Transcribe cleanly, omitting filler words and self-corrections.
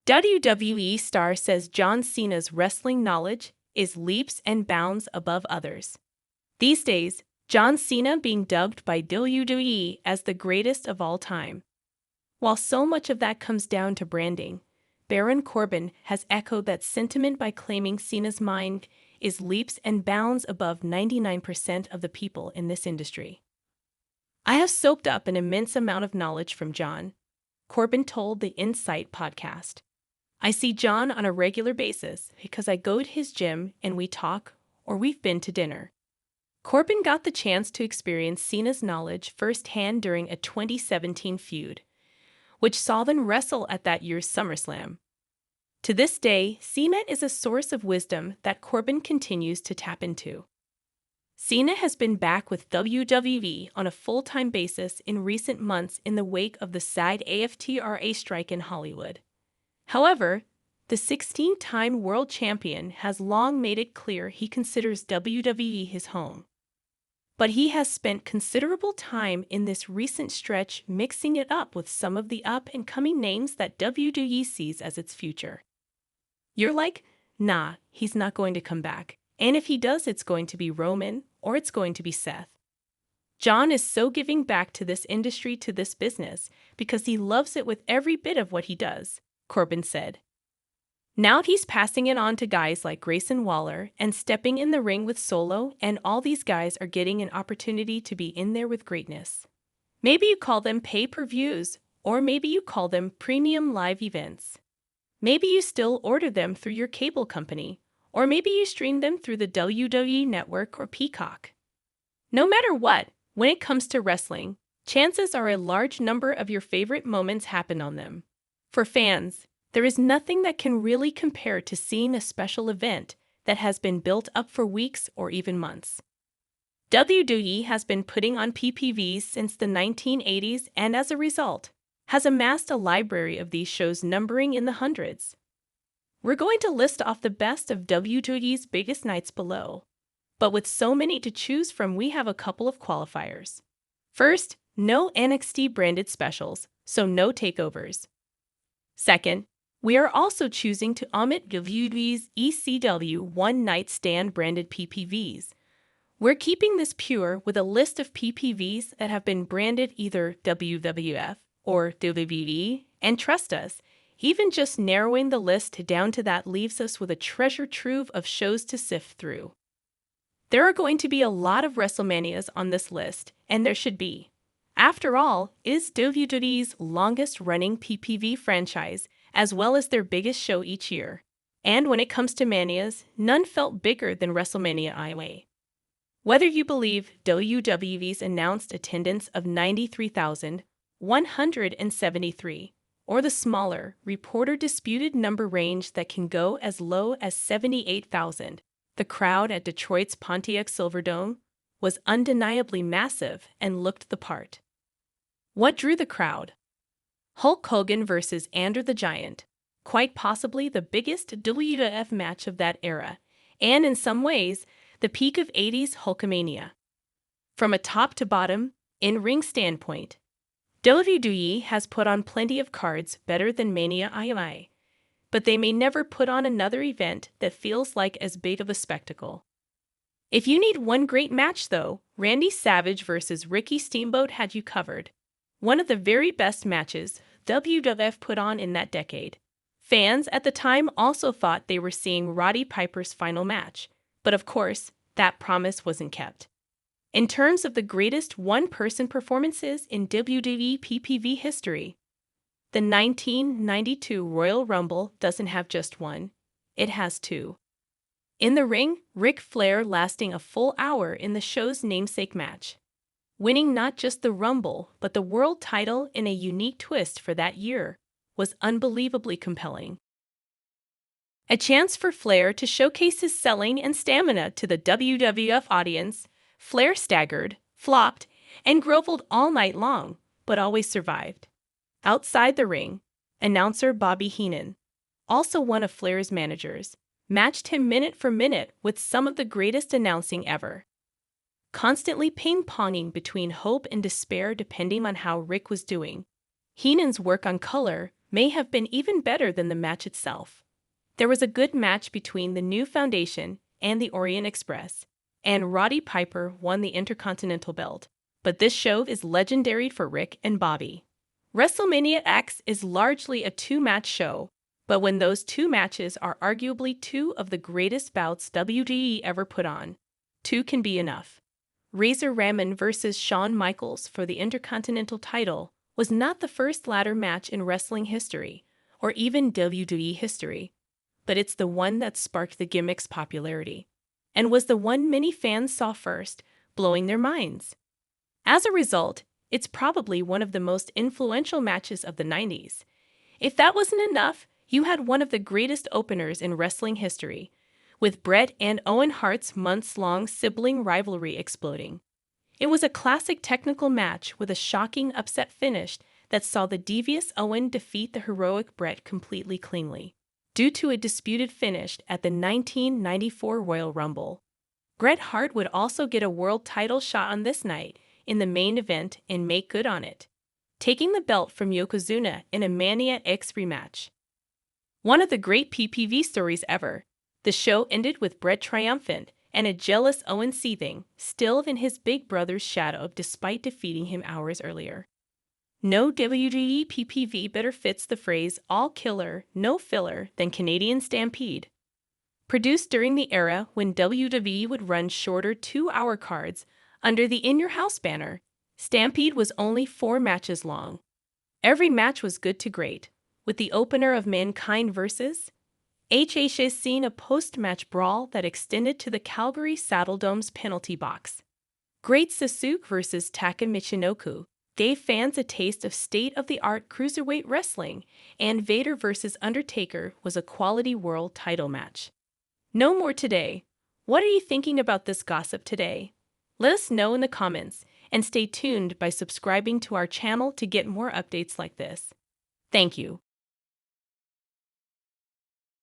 WWE star says John Cena's wrestling knowledge is leaps and bounds above others. These days, John Cena being dubbed by WWE as the greatest of all time. While so much of that comes down to branding, Baron Corbin has echoed that sentiment by claiming Cena's mind is leaps and bounds above 99% of the people in this industry. "I have soaked up an immense amount of knowledge from John," Corbin told the Insight podcast. "I see John on a regular basis because I go to his gym and we talk, or we've been to dinner." Corbin got the chance to experience Cena's knowledge firsthand during a 2017 feud, which saw them wrestle at that year's SummerSlam. To this day, Cena is a source of wisdom that Corbin continues to tap into. Cena has been back with WWE on a full-time basis in recent months in the wake of the SAG-AFTRA strike in Hollywood. However, the 16-time world champion has long made it clear he considers WWE his home. But he has spent considerable time in this recent stretch mixing it up with some of the up-and-coming names that WWE sees as its future. You're like, nah, he's not going to come back. And if he does, it's going to be Roman or it's going to be Seth. John is so giving back to this industry, to this business, because he loves it with every bit of what he does, Corbin said. Now he's passing it on to guys like Grayson Waller and stepping in the ring with Solo, and all these guys are getting an opportunity to be in there with greatness. Maybe you call them pay-per-views, or maybe you call them premium live events. Maybe you still order them through your cable company, or maybe you stream them through the WWE Network or Peacock. No matter what, when it comes to wrestling, chances are a large number of your favorite moments happen on them. For fans, there is nothing that can really compare to seeing a special event that has been built up for weeks or even months. WWE has been putting on PPVs since the 1980s and as a result, has amassed a library of these shows numbering in the hundreds. We're going to list off the best of WWE's biggest nights below. But with so many to choose from, we have a couple of qualifiers. First, no NXT branded specials, so no takeovers. Second, we are also choosing to omit WWE's ECW One Night Stand branded PPVs. We're keeping this pure with a list of PPVs that have been branded either WWF or WWE, and trust us, even just narrowing the list down to that leaves us with a treasure trove of shows to sift through. There are going to be a lot of WrestleManias on this list, and there should be. After all, it is WWE's longest-running PPV franchise, as well as their biggest show each year. And when it comes to manias, none felt bigger than WrestleMania IA. Whether you believe WWE's announced attendance of 93,173, or the smaller, reporter-disputed number range that can go as low as 78,000, the crowd at Detroit's Pontiac Silverdome was undeniably massive and looked the part. What drew the crowd? Hulk Hogan versus Andre the Giant, quite possibly the biggest WWF match of that era, and in some ways, the peak of 80s Hulkamania. From a top-to-bottom, in-ring standpoint, WWE has put on plenty of cards better than Mania II, but they may never put on another event that feels like as big of a spectacle. If you need one great match, though, Randy Savage versus Ricky Steamboat had you covered. One of the very best matches WWF put on in that decade. Fans at the time also thought they were seeing Roddy Piper's final match, but of course, that promise wasn't kept. In terms of the greatest one-person performances in WWE PPV history, the 1992 Royal Rumble doesn't have just one, it has two. In the ring, Ric Flair lasting a full hour in the show's namesake match, winning not just the Rumble, but the world title in a unique twist for that year, was unbelievably compelling. A chance for Flair to showcase his selling and stamina to the WWF audience, Flair staggered, flopped, and groveled all night long, but always survived. Outside the ring, announcer Bobby Heenan, also one of Flair's managers, matched him minute for minute with some of the greatest announcing ever. Constantly ping-ponging between hope and despair depending on how Rick was doing. Heenan's work on color, may have been even better than the match itself. There was a good match between the New Foundation and the Orient Express, and Roddy Piper won the Intercontinental belt. But this show is legendary for Rick and Bobby. WrestleMania X is largely a two-match show, but when those two matches are arguably two of the greatest bouts WWE ever put on, two can be enough. Razor Ramon versus Shawn Michaels for the Intercontinental title was not the first ladder match in wrestling history, or even WWE history, but it's the one that sparked the gimmick's popularity, and was the one many fans saw first, blowing their minds. As a result, it's probably one of the most influential matches of the 90s. If that wasn't enough, you had one of the greatest openers in wrestling history, with Bret and Owen Hart's months-long sibling rivalry exploding. It was a classic technical match with a shocking upset finish that saw the devious Owen defeat the heroic Bret completely cleanly, due to a disputed finish at the 1994 Royal Rumble. Bret Hart would also get a world title shot on this night in the main event and make good on it, taking the belt from Yokozuna in a Mania X rematch. One of the great PPV stories ever, the show ended with Bret triumphant and a jealous Owen seething, still in his big brother's shadow despite defeating him hours earlier. No WWE PPV better fits the phrase all killer, no filler than Canadian Stampede. Produced during the era when WWE would run shorter 2-hour cards under the In Your House banner, Stampede was only 4 matches long. Every match was good to great, with the opener of Mankind vs. HH's Cena post-match brawl that extended to the Calgary Saddledome's penalty box. Great Sasuke vs. Taka Michinoku gave fans a taste of state-of-the-art cruiserweight wrestling, and Vader vs. Undertaker was a quality world title match. No more today. What are you thinking about this gossip today? Let us know in the comments, and stay tuned by subscribing to our channel to get more updates like this. Thank you.